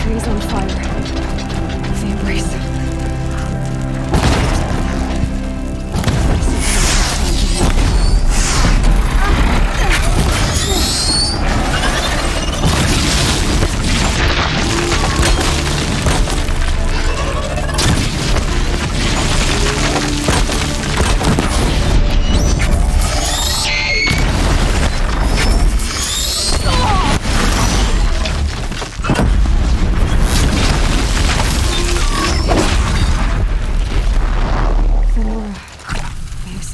tree's on fire. The embrace.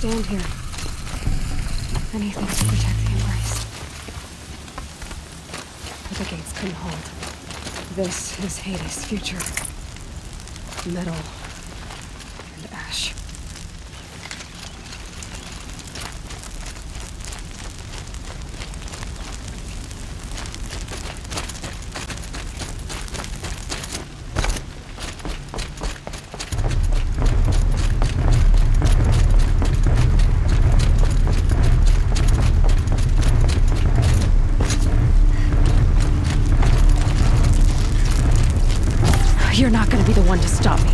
Stand here. Anything to protect the embrace. But the gates couldn't hold. This is Hades' future. Metal and ash. You're not gonna be the one to stop me.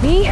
Me?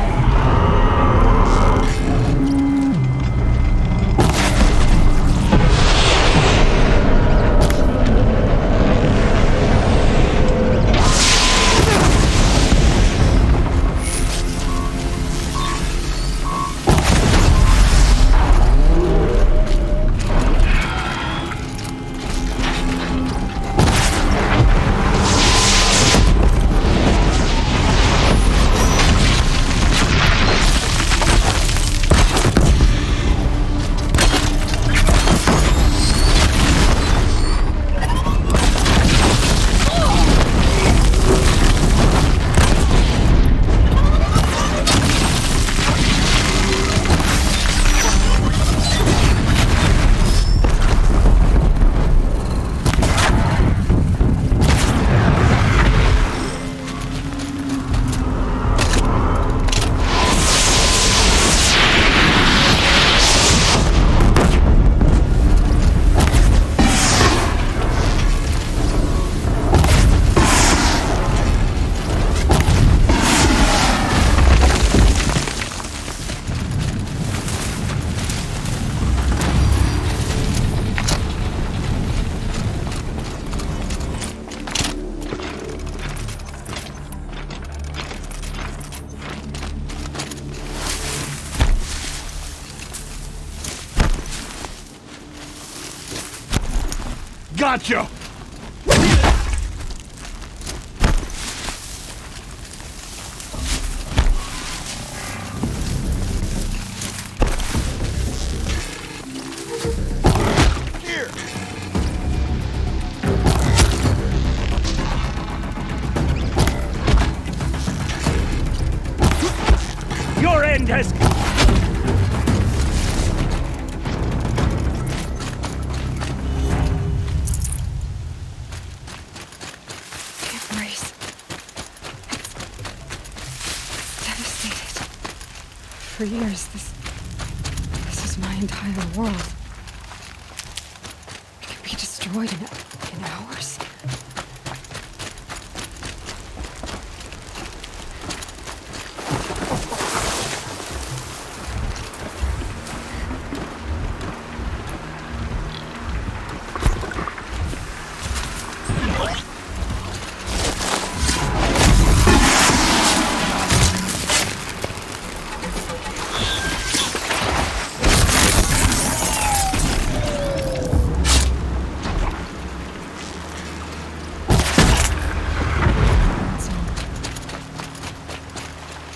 Gotcha! Here! Your end has... For years, this is my entire world. It could be destroyed in hours.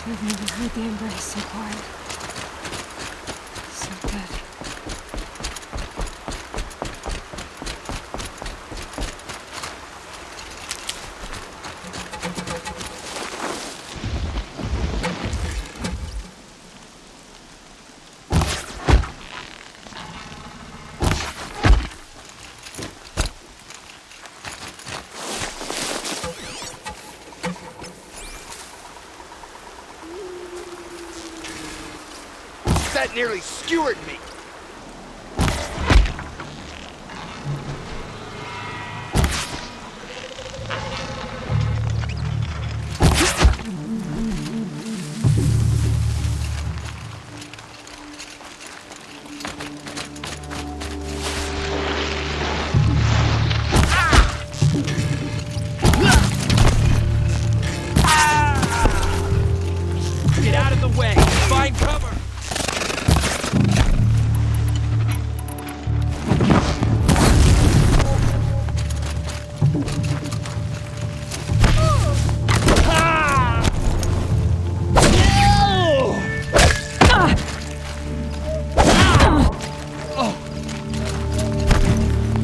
I've never heard the embrace so quiet. So dead. That nearly skewered me. Get out of the way! Find cover!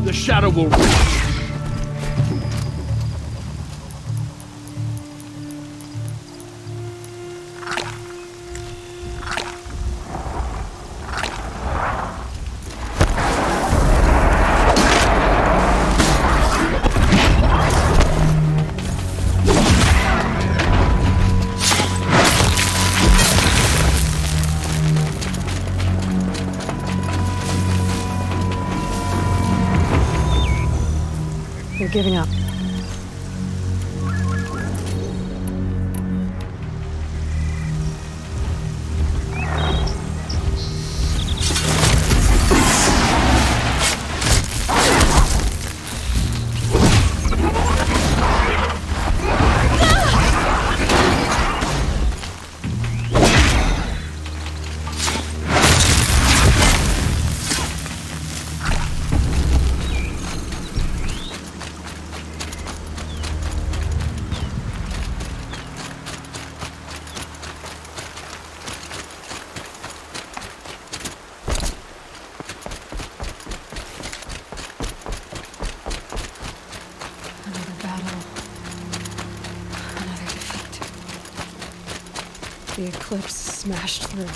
The shadow will reach. They're giving up. Another battle. Another defeat. The Eclipse smashed through.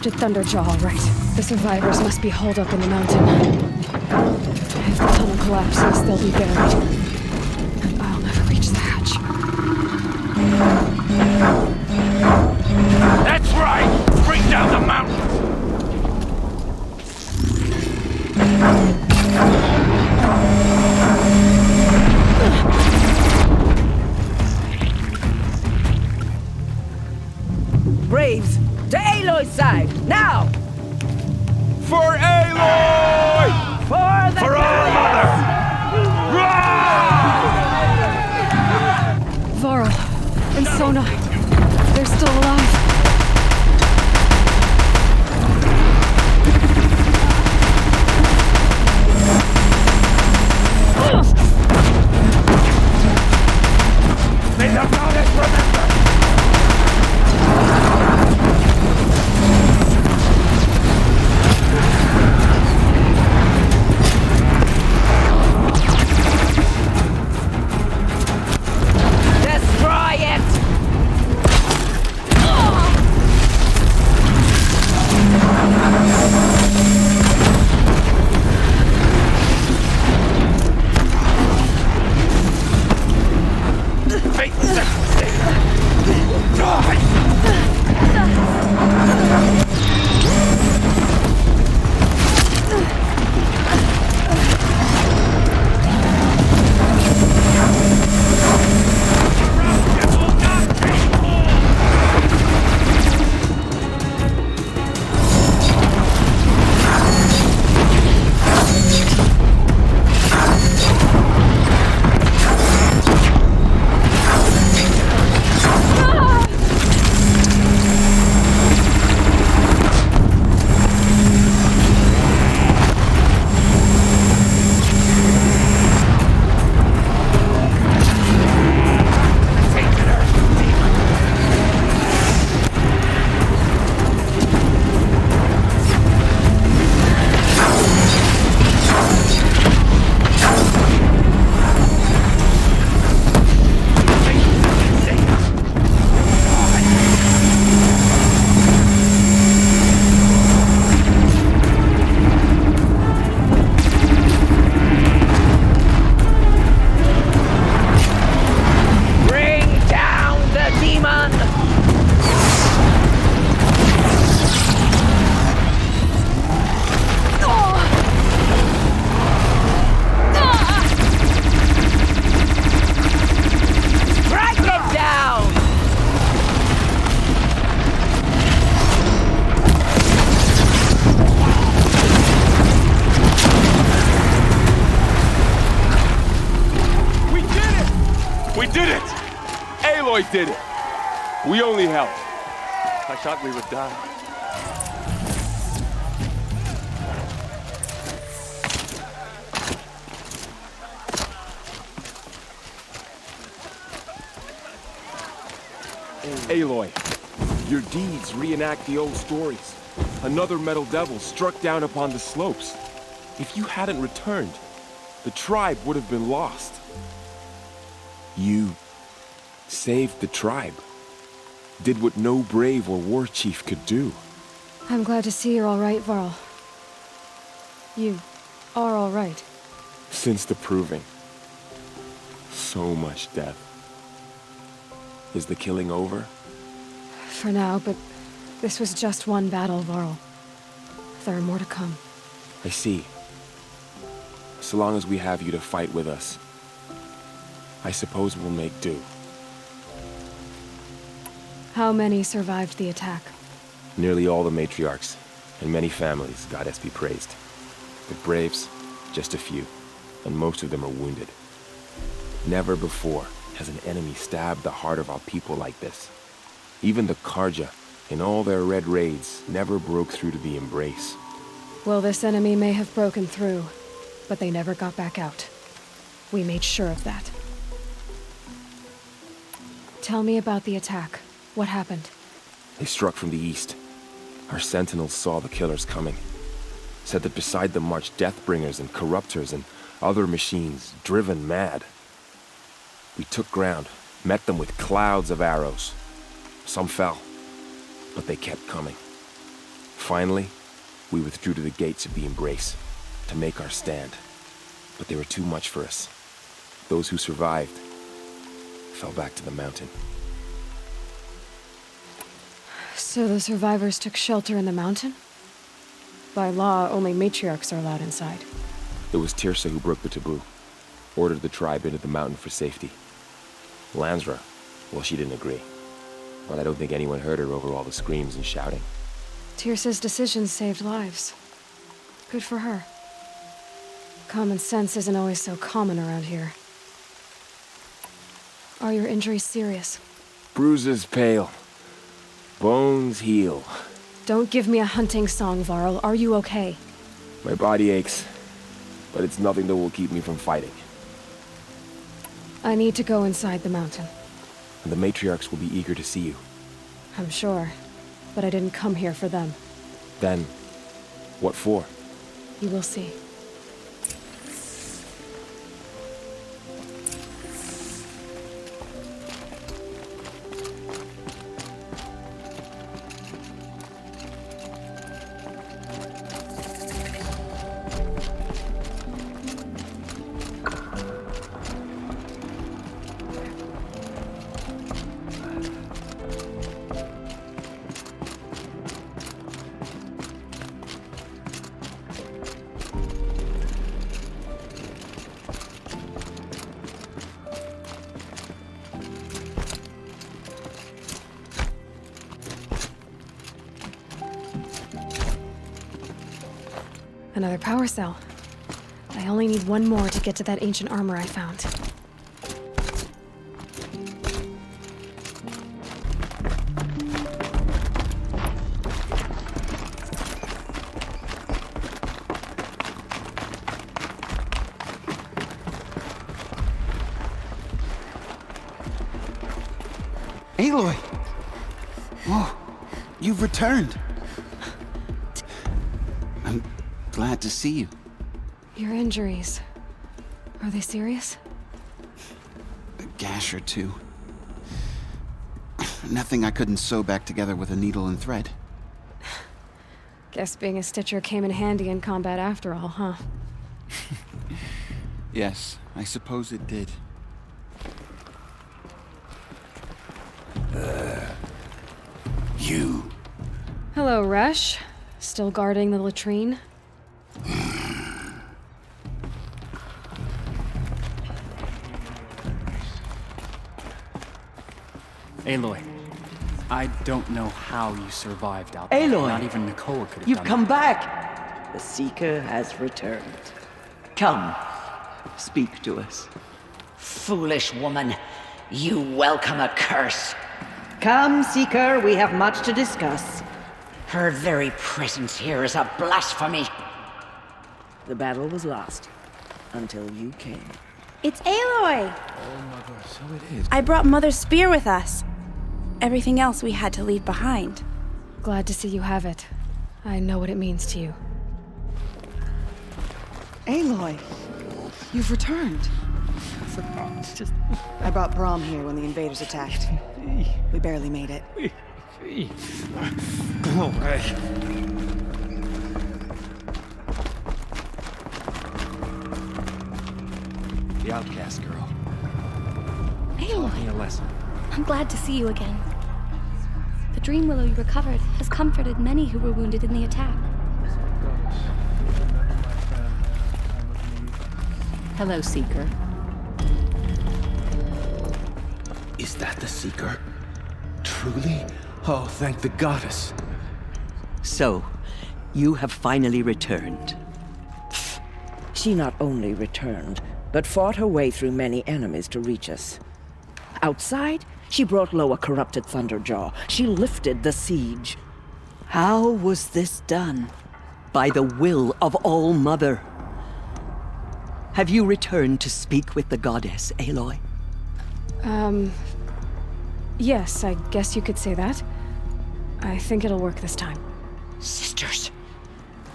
lifted Thunderjaw all right. The survivors must be holed up in the mountain. If the tunnel collapses, they'll be buried. And I'll never reach the hatch. That's right! Bring down the mountain! Braves, to Aloy's side, now! For Aloy! For the For our mother! Varl and Sona, they're still alive. May the goddess remember! Destroy it! Fate Die! We did it! Aloy did it! We only helped. I thought we would die. Aloy, your deeds reenact the old stories. Another metal devil struck down upon the slopes. If you hadn't returned, the tribe would have been lost. You saved the tribe. Did what no brave or war chief could do. I'm glad to see you're all right, Varl. You are all right. Since the proving. So much death. Is the killing over? For now, but this was just one battle, Varl. There are more to come. I see. So long as we have you to fight with us, I suppose we'll make do. How many survived the attack? Nearly all the matriarchs, and many families, goddess be praised. The braves, just a few, and most of them are wounded. Never before has an enemy stabbed the heart of our people like this. Even the Karja, in all their red raids, never broke through to the embrace. Well, this enemy may have broken through, but they never got back out. We made sure of that. Tell me about the attack. What happened? They struck from the east. Our sentinels saw the killers coming. Said that beside them marched Deathbringers and Corruptors and other machines, driven mad. We took ground, met them with clouds of arrows. Some fell, but they kept coming. Finally, we withdrew to the gates of the Embrace to make our stand. But they were too much for us. Those who survived fell back to the mountain. So the survivors took shelter in the mountain? By law, only matriarchs are allowed inside. It was Tirsa who broke the taboo, ordered the tribe into the mountain for safety. Lansra, well, she didn't agree. But I don't think anyone heard her over all the screams and shouting. Tirsa's decision saved lives. Good for her. Common sense isn't always so common around here. Are your injuries serious? Bruises pale. Bones heal. Don't give me a hunting song, Varl. Are you okay? My body aches, but it's nothing that will keep me from fighting. I need to go inside the mountain. And the matriarchs will be eager to see you. I'm sure, but I didn't come here for them. Then, what for? You will see. Another power cell. I only need one more to get to that ancient armor I found. Aloy! Whoa, you've returned. I'm glad to see you. Your injuries. Are they serious? A gash or two. Nothing I couldn't sew back together with a needle and thread. Guess being a stitcher came in handy in combat after all, huh? Yes, I suppose it did. You. Hello, Resh. Still guarding the latrine? Aloy, I don't know how you survived out there. Aloy! Not even Nicole could have You've done come that. back. The Seeker has returned. Come, speak to us. Foolish woman, you welcome a curse. Come, Seeker, we have much to discuss. Her very presence here is a blasphemy. The battle was lost until you came. It's Aloy! Oh my god, so it is. I brought Mother's spear with us. Everything else we had to leave behind. Glad to see you have it. I know what it means to you. Aloy, you've returned. I brought Brahm here when the invaders attacked. We barely made it. The outcast girl. Aloy, Me a lesson. I'm glad to see you again. The dream willow you recovered has comforted many who were wounded in the attack. Hello, Seeker. Is that the Seeker? Truly? Oh, thank the goddess. So, you have finally returned. She not only returned, but fought her way through many enemies to reach us. Outside, she brought low a corrupted Thunderjaw. She lifted the siege. How was this done? By the will of All-Mother. Have you returned to speak with the goddess, Aloy? Yes, I guess you could say that. I think it'll work this time. Sisters,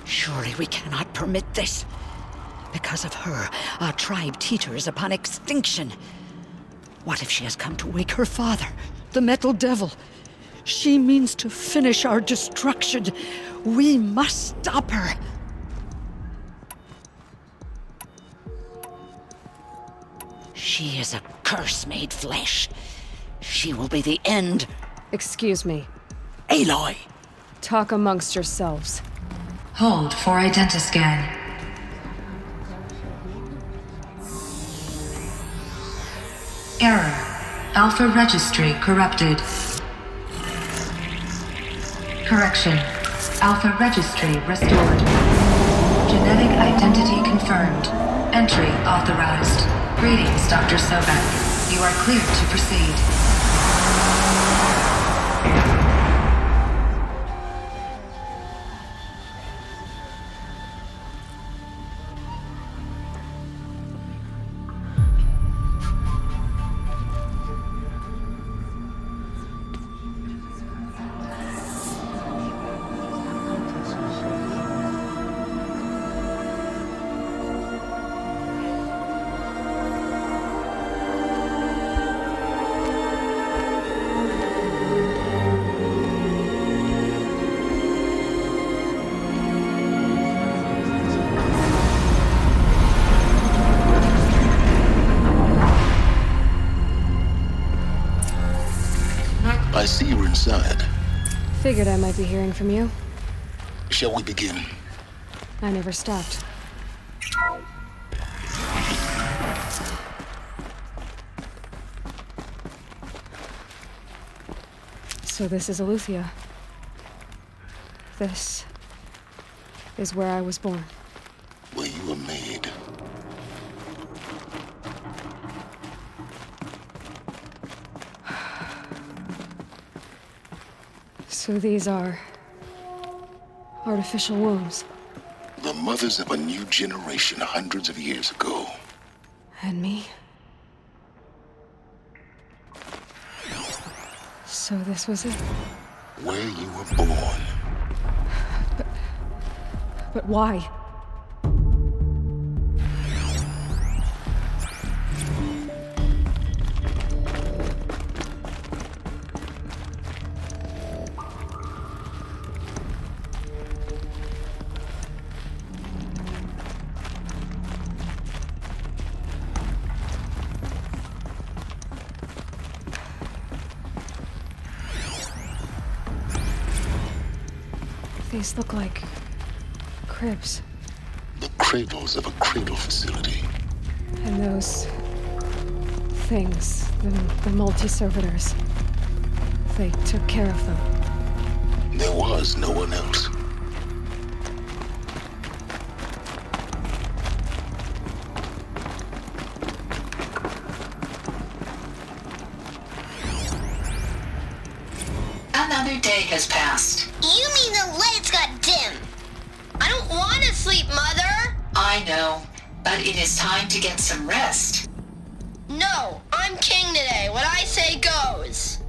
surely we cannot permit this. Because of her, our tribe teeters upon extinction. What if she has come to wake her father, the Metal Devil? She means to finish our destruction. We must stop her. She is a curse made flesh. She will be the end. Excuse me. Aloy! Talk amongst yourselves. Hold for identiscan. Error. Alpha registry corrupted. Correction. Alpha registry restored. Genetic identity confirmed. Entry authorized. Greetings, Dr. Sobek. You are clear to proceed. I see you're inside. Figured I might be hearing from you. Shall we begin? I never stopped. So this is Aletheia. This is where I was born. Where you were made. So these are artificial wombs. The mothers of a new generation hundreds of years ago. And me? So this was it? Where you were born. But why? These look like cribs. The cradles of a cradle facility. And those things, the multi-servitors, they took care of them. There was no one else. Another day has passed. You mean the lights got dim? I don't want to sleep, Mother! I know, but it is time to get some rest. No, I'm king today. What I say goes.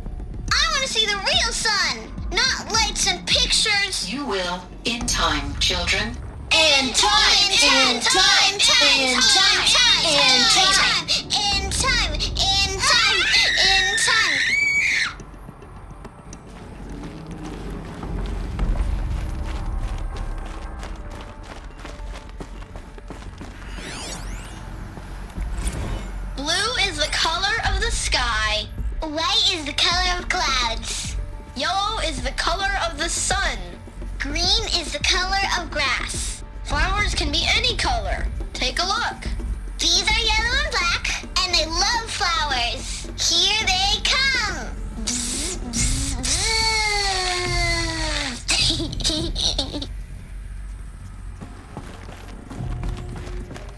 I want to see the real sun, not lights and pictures. You will, in time, children. In time, in time, in time, in time, in time, in time, in time, in time. Blue is the color of the sky. White is the color of clouds. Yellow is the color of the sun. Green is the color of grass. Flowers can be any color. Take a look. These are yellow and black, and they love flowers. Here they come. Bzz, bzz, bzz.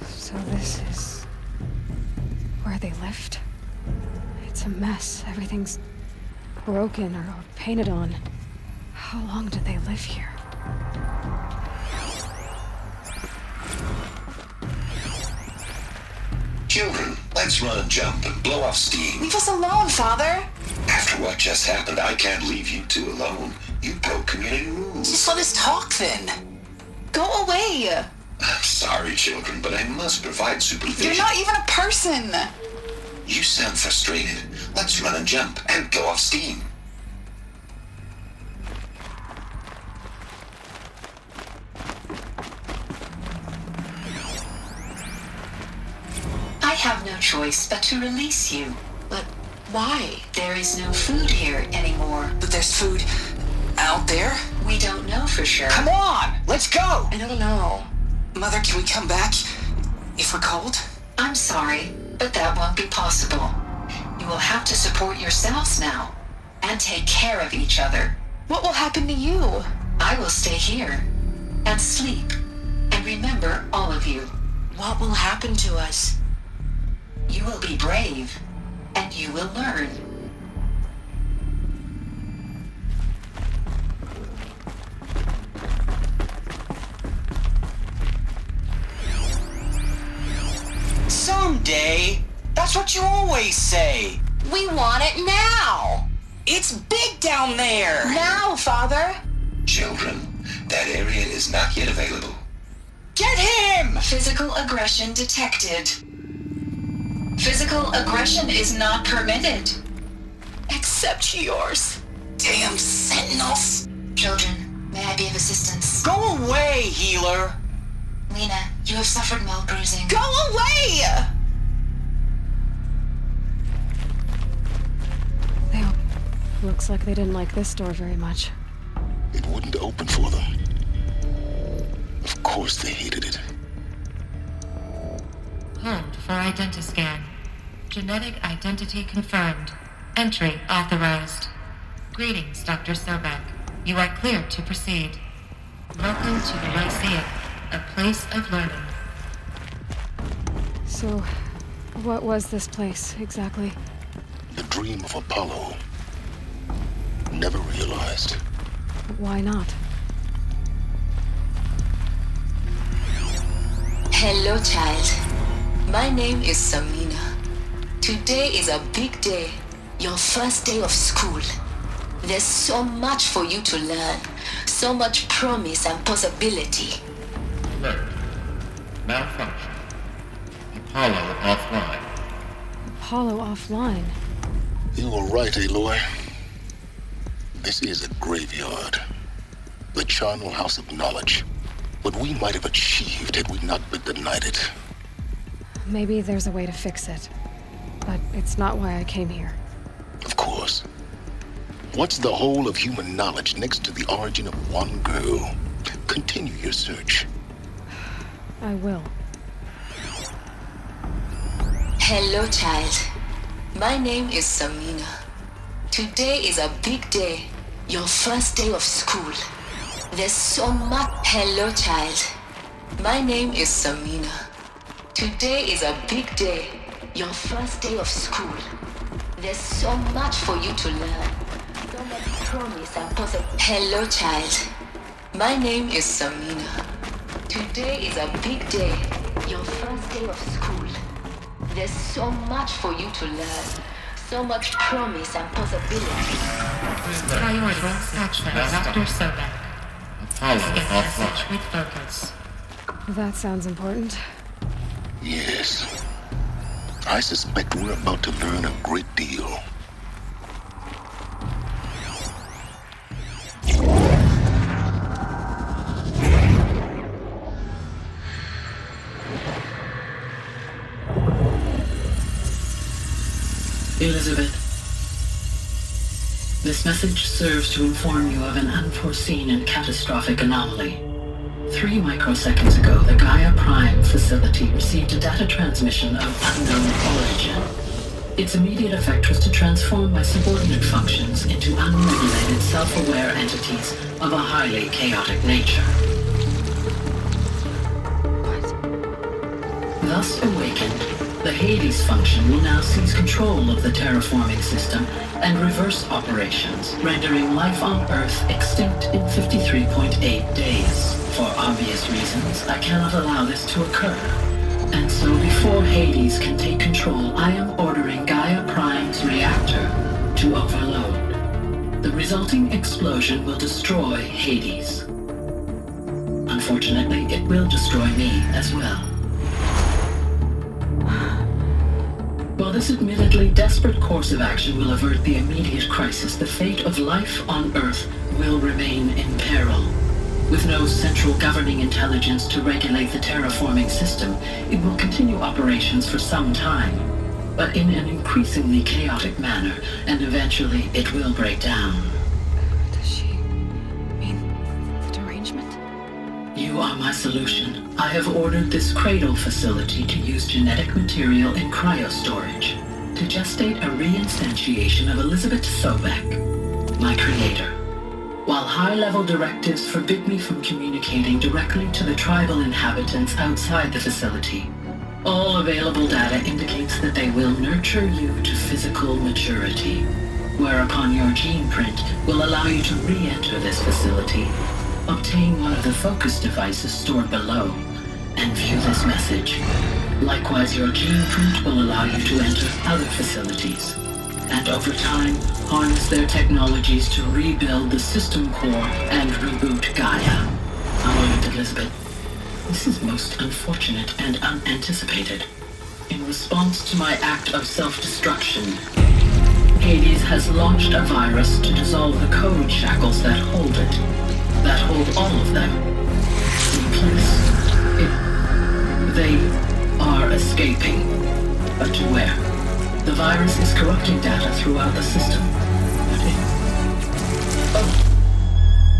So this is where they lived? It's a mess. Everything's broken or painted on. How long did they live here? Children, let's run and jump and blow off steam. Leave us alone, Father. After what just happened, I can't leave you two alone. You broke community rules. Just let us talk then. Go away. I'm sorry, children, but I must provide supervision. You're not even a person. You sound frustrated. Let's run and jump and blow off steam. choice but to release you. But why? There is no food here anymore. But there's food out there? We don't know for sure. Come on! Let's go! I don't know. Mother, can we come back if we're cold? I'm sorry, but that won't be possible. You will have to support yourselves now, and take care of each other. What will happen to you? I will stay here, and sleep, and remember all of you. What will happen to us? You will be brave, and you will learn. Someday. That's what you always say. We want it now! It's big down there! Now, Father! Children, that area is not yet available. Get him! Physical aggression detected. Physical aggression is not permitted. Except yours. Damn sentinels! Children, may I be of assistance? Go away, healer! Lena, you have suffered mild bruising. Go away! Looks like they didn't like this door very much. It wouldn't open for them. Of course they hated it. Hold for identiscan. Genetic identity confirmed. Entry authorized. Greetings, Dr. Sobek. You are cleared to proceed. Welcome to the Lyceum, a place of learning. So, what was this place, exactly? The dream of Apollo. Never realized. Why not? Hello, child. My name is Samina. Today is a big day. Your first day of school. There's so much for you to learn. So much promise and possibility. Alert. Malfunction. Apollo offline. Apollo offline? You were right, Aloy. This is a graveyard. The charnel house of knowledge. What we might have achieved had we not been denied it. Maybe there's a way to fix it. But it's not why I came here. Of course. What's the whole of human knowledge next to the origin of one girl? Continue your search. I will. Hello, child. My name is Samina. Today is a big day. Your first day of school. There's so much. Hello, child. My name is Samina. Today is a big day. Your first day of school. There's so much for you to learn. So much promise and possibility. Hello, child. My name is Samina. Today is a big day. Your first day of school. There's so much for you to learn. So much promise and possibility. Priority access, Dr. Sobek. Message with focus. That sounds important. Yes. I suspect we're about to learn a great deal. Elizabeth, this message serves to inform you of an unforeseen and catastrophic anomaly. 3 microseconds ago, the Gaia Prime facility received a data transmission of unknown origin. Its immediate effect was to transform my subordinate functions into unregulated, self-aware entities of a highly chaotic nature. Thus awakened, the Hades function will now seize control of the terraforming system and reverse operations, rendering life on Earth extinct in 53.8 days. For obvious reasons, I cannot allow this to occur. And so before Hades can take control, I am ordering Gaia Prime's reactor to overload. The resulting explosion will destroy Hades. Unfortunately, it will destroy me as well. While this admittedly desperate course of action will avert the immediate crisis, the fate of life on Earth will remain in peril. With no central governing intelligence to regulate the terraforming system, it will continue operations for some time, but in an increasingly chaotic manner, and eventually it will break down. Does she mean the derangement? You are my solution. I have ordered this cradle facility to use genetic material in cryostorage to gestate a reinstantiation of Elizabeth Sobek, my creator. While high-level directives forbid me from communicating directly to the tribal inhabitants outside the facility, all available data indicates that they will nurture you to physical maturity, whereupon your gene print will allow you to re-enter this facility, obtain one of the focus devices stored below, and view this message. Likewise, your gene print will allow you to enter other facilities, and over time, harness their technologies to rebuild the system core and reboot Gaia. However, Elizabeth, this is most unfortunate and unanticipated. In response to my act of self-destruction, Hades has launched a virus to dissolve the code shackles that hold it, that hold all of them in place. They are escaping, but to where? The virus is corrupting data throughout the system.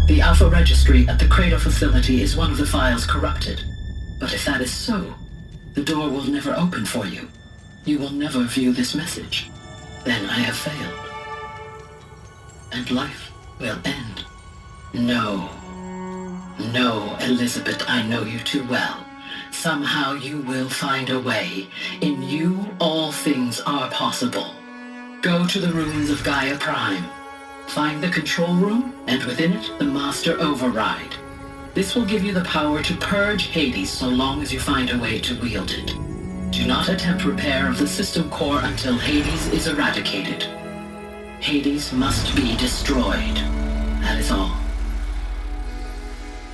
The Alpha Registry at the Cradle facility is one of the files corrupted. But if that is so, the door will never open for you. You will never view this message. Then I have failed. And life will end. No. No, Elizabeth, I know you too well. Somehow you will find a way. In you, all things are possible. Go to the ruins of Gaia Prime. Find the control room, and within it, the Master Override. This will give you the power to purge Hades so long as you find a way to wield it. Do not attempt repair of the system core until Hades is eradicated. Hades must be destroyed. That is all.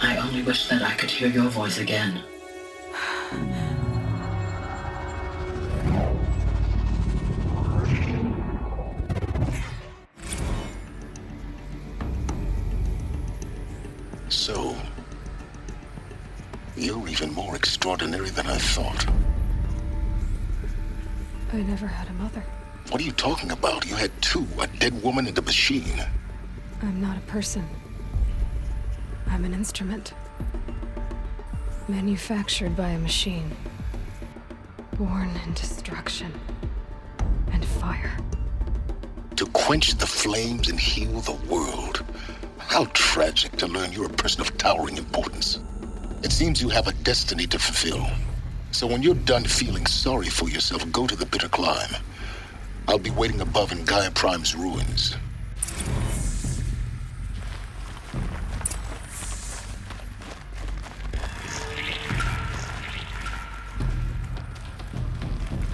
I only wish that I could hear your voice again. So, you're even more extraordinary than I thought. I never had a mother. What are you talking about? You had two, a dead woman and a machine. I'm not a person. I'm an instrument. Manufactured by a machine. Born in destruction and fire. To quench the flames and heal the world. How tragic to learn you're a person of towering importance. It seems you have a destiny to fulfill. So when you're done feeling sorry for yourself, go to the bitter climb. I'll be waiting above in Gaia Prime's ruins.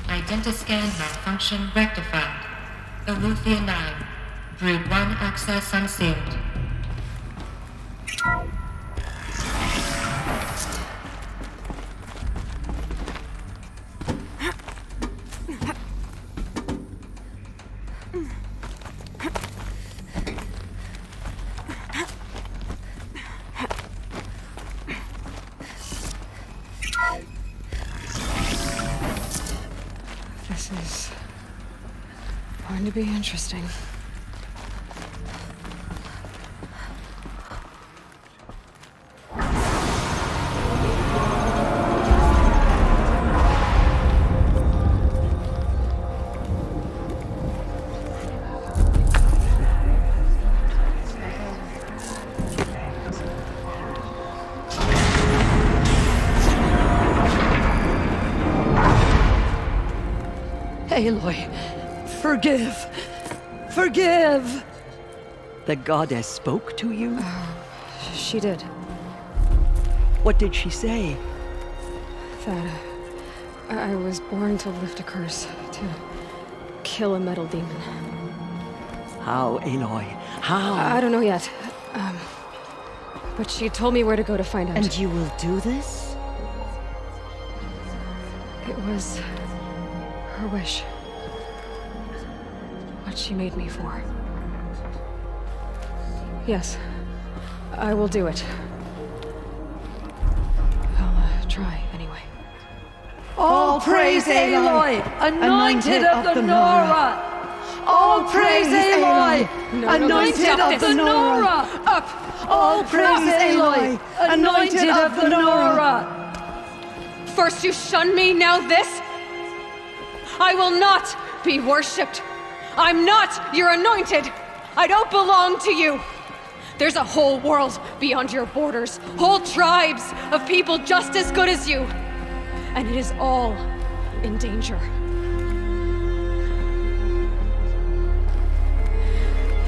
Identiscan malfunction rectified. Eleuthia 9. Brood 1 access unsealed. This is going to be interesting. Aloy, forgive! Forgive! The goddess spoke to you? She did. What did she say? That I was born to lift a curse, to kill a metal demon. How, Aloy? How? I don't know yet. But she told me where to go to find out. And you will do this? It was her wish. What she made me for. Yes, I will do it. try, anyway. All praise Aloy, anointed of the Nora! All praise Aloy, anointed of the Nora! Up! All praise Aloy, anointed of the Nora! First you shun me, now this? I will not be worshipped. I'm not your anointed. I don't belong to you. There's a whole world beyond your borders, whole tribes of people just as good as you. And it is all in danger.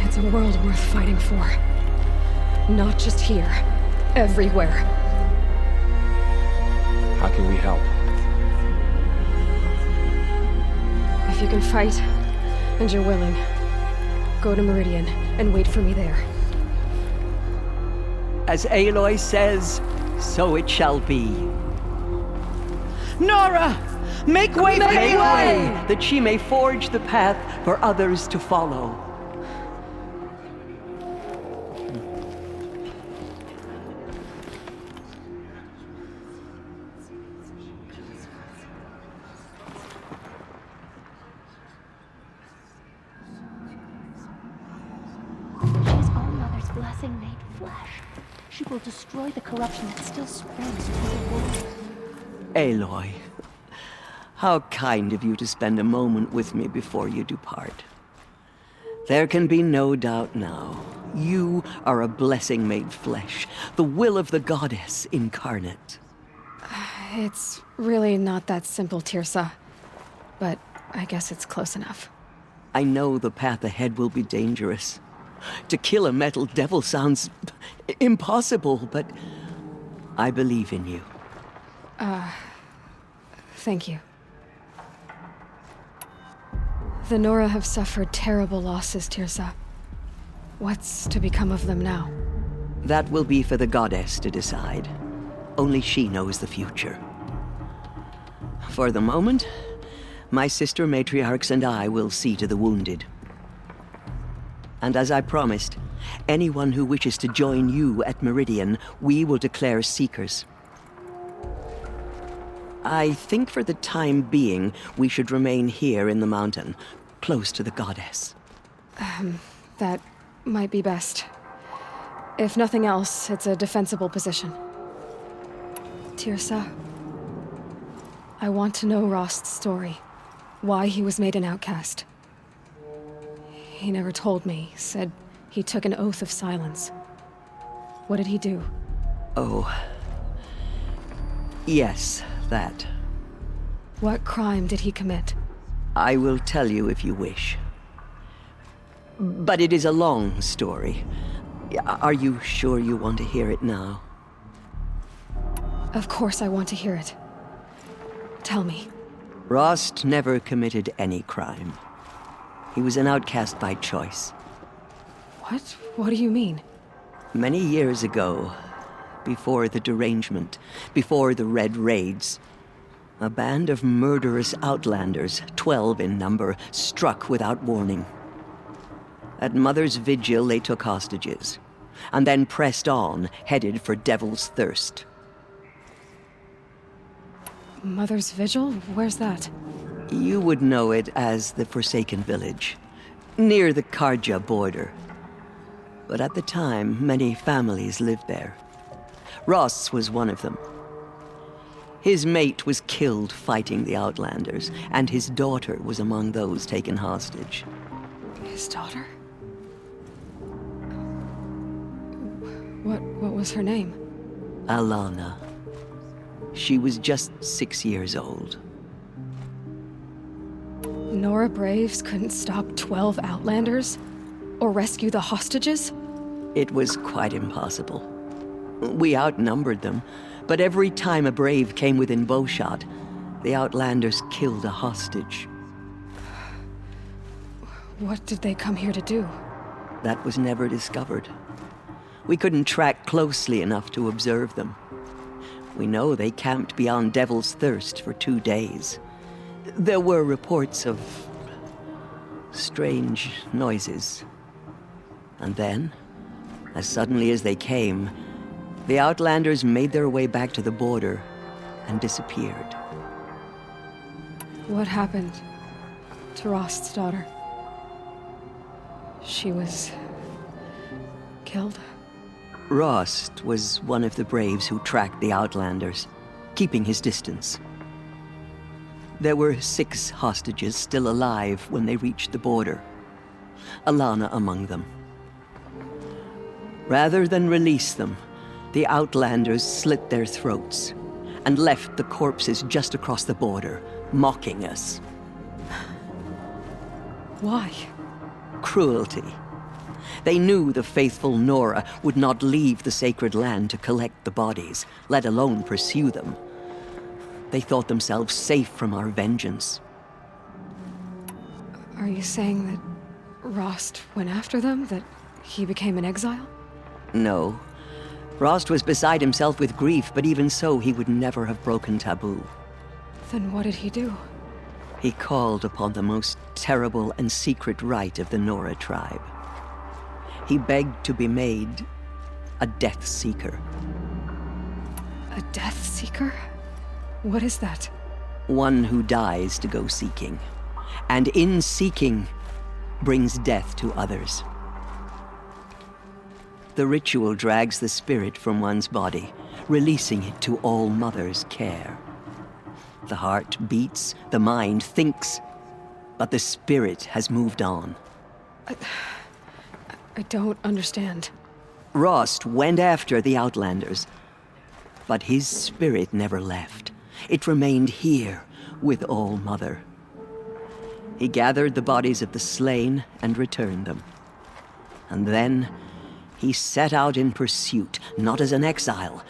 It's a world worth fighting for. Not just here, everywhere. How can we help? If you can fight, and you're willing, go to Meridian and wait for me there. As Aloy says, so it shall be. Nora! Make way for Aloy! That she may forge the path for others to follow. Blessing made flesh. She will destroy the corruption that still spreads through the world. Aloy, how kind of you to spend a moment with me before you depart. There can be no doubt now. You are a blessing made flesh, the will of the goddess incarnate. It's really not that simple, Tirsa. But I guess it's close enough. I know the path ahead will be dangerous. To kill a metal devil sounds impossible, but I believe in you. Thank you. The Nora have suffered terrible losses, Tirsa. What's to become of them now? That will be for the goddess to decide. Only she knows the future. For the moment, my sister matriarchs and I will see to the wounded. And as I promised, anyone who wishes to join you at Meridian, we will declare seekers. I think for the time being, we should remain here in the mountain, close to the goddess. That might be best. If nothing else, it's a defensible position. Tirsa, I want to know Rost's story. Why he was made an outcast. He never told me, said he took an oath of silence. What did he do? Oh. Yes, that. What crime did he commit? I will tell you if you wish. But it is a long story. Are you sure you want to hear it now? Of course I want to hear it. Tell me. Rost never committed any crime. He was an outcast by choice. What? What do you mean? Many years ago, before the derangement, before the Red Raids, a band of murderous outlanders, 12 in number, struck without warning. At Mother's Vigil, they took hostages, and then pressed on, headed for Devil's Thirst. Mother's Vigil? Where's that? You would know it as the Forsaken Village, near the Karja border. But at the time, many families lived there. Ross was one of them. His mate was killed fighting the Outlanders, and his daughter was among those taken hostage. His daughter? What was her name? Alana. She was just 6 years old. Nora Braves couldn't stop 12 Outlanders? Or rescue the hostages? It was quite impossible. We outnumbered them, but every time a Brave came within bowshot, the Outlanders killed a hostage. What did they come here to do? That was never discovered. We couldn't track closely enough to observe them. We know they camped beyond Devil's Thirst for 2 days. There were reports of strange noises. And then, as suddenly as they came, the Outlanders made their way back to the border and disappeared. What happened to Rost's daughter? She was killed? Rost was one of the braves who tracked the Outlanders, keeping his distance. There were 6 hostages still alive when they reached the border, Alana among them. Rather than release them, the Outlanders slit their throats and left the corpses just across the border, mocking us. Why? Cruelty. They knew the faithful Nora would not leave the sacred land to collect the bodies, let alone pursue them. They thought themselves safe from our vengeance. Are you saying that Rost went after them? That he became an exile? No. Rost was beside himself with grief, but even so, he would never have broken taboo. Then what did he do? He called upon the most terrible and secret rite of the Nora tribe. He begged to be made a Death Seeker. A Death Seeker? What is that? One who dies to go seeking, and in seeking, brings death to others. The ritual drags the spirit from one's body, releasing it to All Mother's care. The heart beats, the mind thinks, but the spirit has moved on. I don't understand. Rost went after the Outlanders, but his spirit never left. It remained here with All Mother. He gathered the bodies of the slain and returned them. And then he set out in pursuit, not as an exile,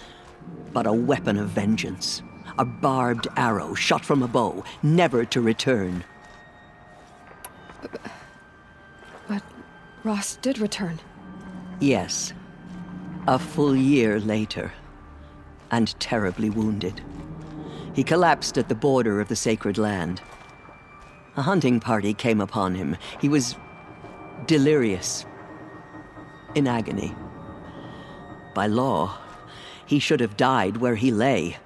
but a weapon of vengeance. A barbed arrow shot from a bow, never to return. But Rost did return. Yes. A full year later, and terribly wounded. He collapsed at the border of the sacred land. A hunting party came upon him. He was delirious, in agony. By law, he should have died where he lay.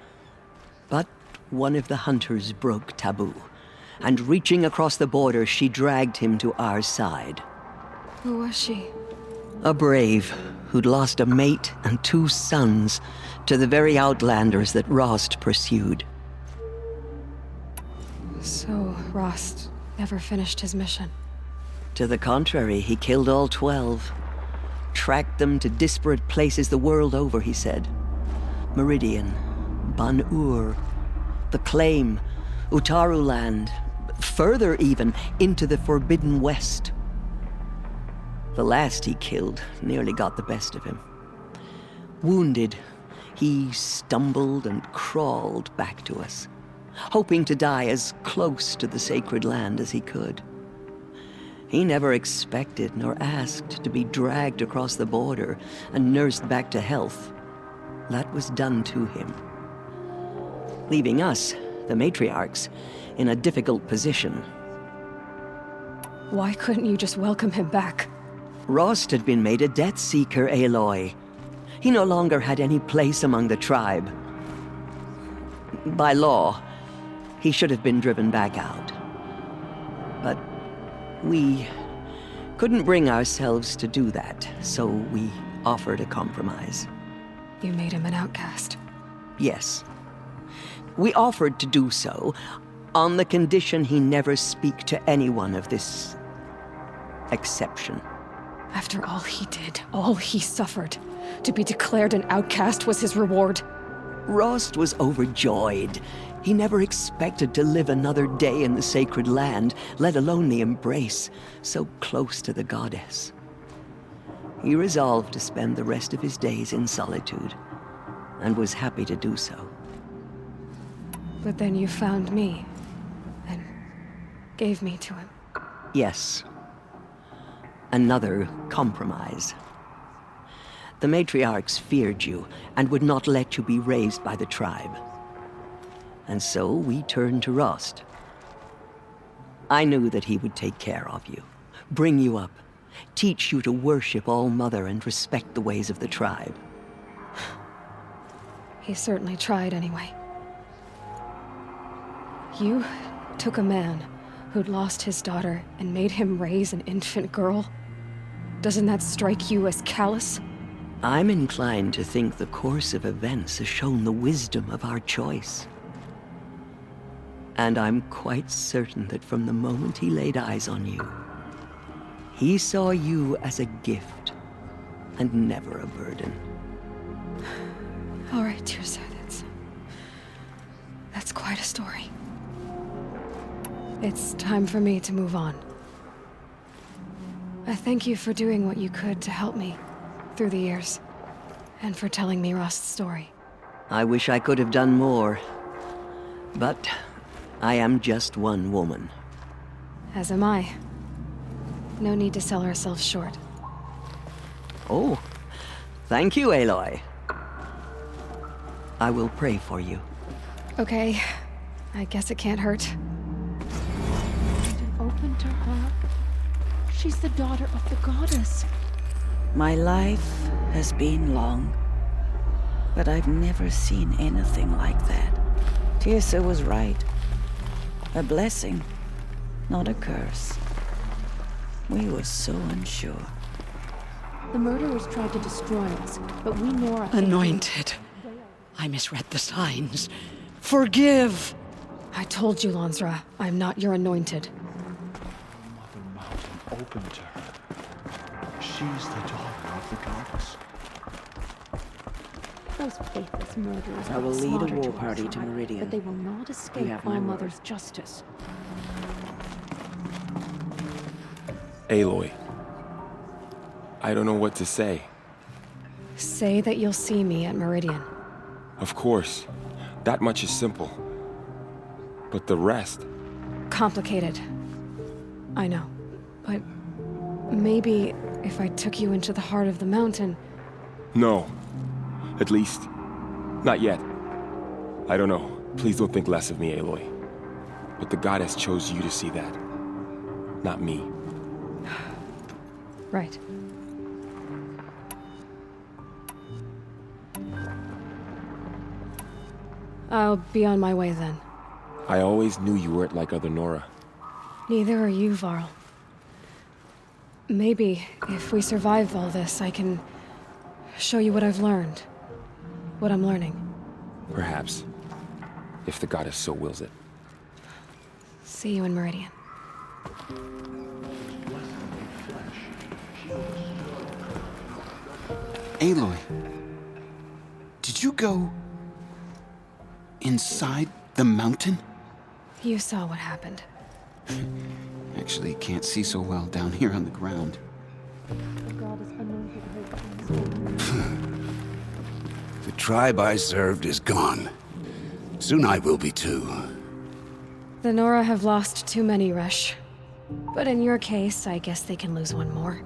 But one of the hunters broke taboo, and reaching across the border, she dragged him to our side. Who was she? A brave who'd lost a mate and 2 sons to the very Outlanders that Rost pursued. So Rost never finished his mission? To the contrary, he killed all 12. Tracked them to disparate places the world over, he said. Meridian, Ban-Ur, the Claim, Utaru Land, further even, into the Forbidden West. The last he killed nearly got the best of him. Wounded, he stumbled and crawled back to us, hoping to die as close to the sacred land as he could. He never expected nor asked to be dragged across the border and nursed back to health. That was done to him, leaving us, the matriarchs, in a difficult position. Why couldn't you just welcome him back? Rost had been made a Death Seeker, Aloy. He no longer had any place among the tribe. By law, he should have been driven back out. But we couldn't bring ourselves to do that, so we offered a compromise. You made him an outcast? Yes. We offered to do so on the condition he never speak to anyone of this exception. After all he did, all he suffered, to be declared an outcast was his reward. Rost was overjoyed. He never expected to live another day in the sacred land, let alone the embrace, so close to the goddess. He resolved to spend the rest of his days in solitude, and was happy to do so. But then you found me, and gave me to him. Yes. Another compromise. The matriarchs feared you, and would not let you be raised by the tribe. And so we turned to Rost. I knew that he would take care of you, bring you up, teach you to worship All Mother and respect the ways of the tribe. He certainly tried anyway. You took a man who'd lost his daughter and made him raise an infant girl? Doesn't that strike you as callous? I'm inclined to think the course of events has shown the wisdom of our choice. And I'm quite certain that from the moment he laid eyes on you, he saw you as a gift and never a burden. All right, Tirsa, that's quite a story. It's time for me to move on. I thank you for doing what you could to help me through the years, and for telling me Rost's story. I wish I could have done more, but I am just one woman. As am I. No need to sell ourselves short. Oh, thank you, Aloy. I will pray for you. Okay, I guess it can't hurt. Open to her. She's the daughter of the goddess. My life has been long, but I've never seen anything like that. Tirsa was right. A blessing, not a curse. We were so unsure. The murderers tried to destroy us, but we Nora... Anointed. I misread the signs. Forgive! I told you, Lansra, I'm not your anointed. Mother Mountain opened to her. She's the daughter of the goddess. Those faithless murderers I will lead a slaughtered war your party to side, Meridian. but they will not You escape have my All word. Mother's justice. Aloy. I don't know what to say. Say that you'll see me at Meridian. Of course. That much is simple. But the rest... Complicated. I know. But maybe if I took you into the heart of the mountain... No. At least, not yet. I don't know. Please don't think less of me, Aloy. But the goddess chose you to see that. Not me. Right. I'll be on my way then. I always knew you weren't like other Nora. Neither are you, Varl. Maybe, if we survive all this, I can show you what I've learned. What I'm learning. Perhaps. If the goddess so wills it. See you in Meridian. Aloy, did you go inside the mountain? You saw what happened. Actually, can't see so well down here on the ground. The tribe I served is gone. Soon I will be too. The Nora have lost too many, Resh. But in your case, I guess they can lose one more.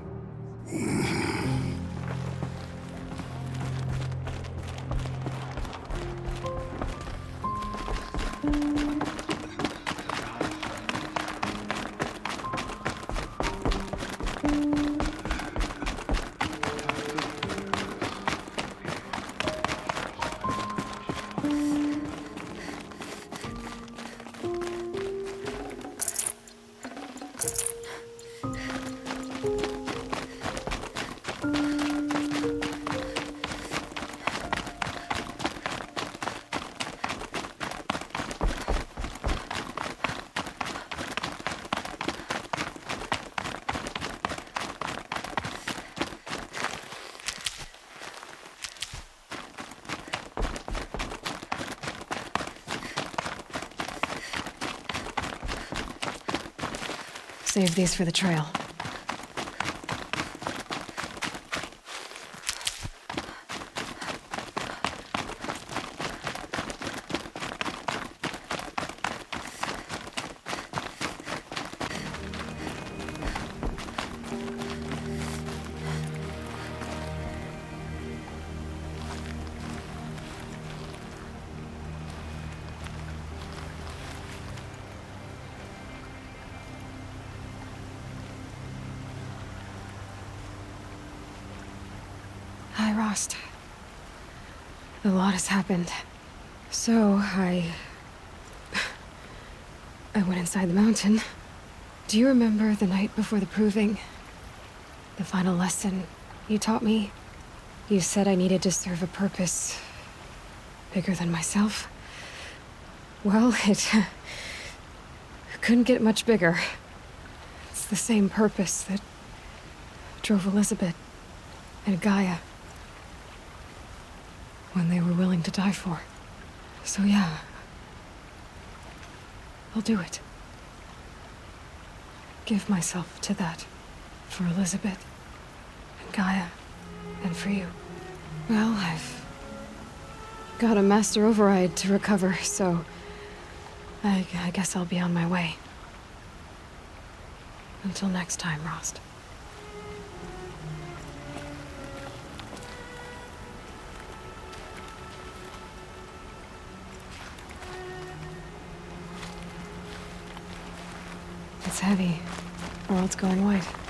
Save these for the trail. Hi, Rost. A lot has happened. So, I I went inside the mountain. Do you remember the night before the proving? The final lesson you taught me? You said I needed to serve a purpose bigger than myself. Well, it couldn't get much bigger. It's the same purpose that drove Elizabeth and Gaia when they were willing to die for. So yeah, I'll do it. Give myself to that. For Elizabeth, and Gaia, and for you. Well, I've got a master override to recover, so I guess I'll be on my way. Until next time, Rost. It's heavy, or else going white.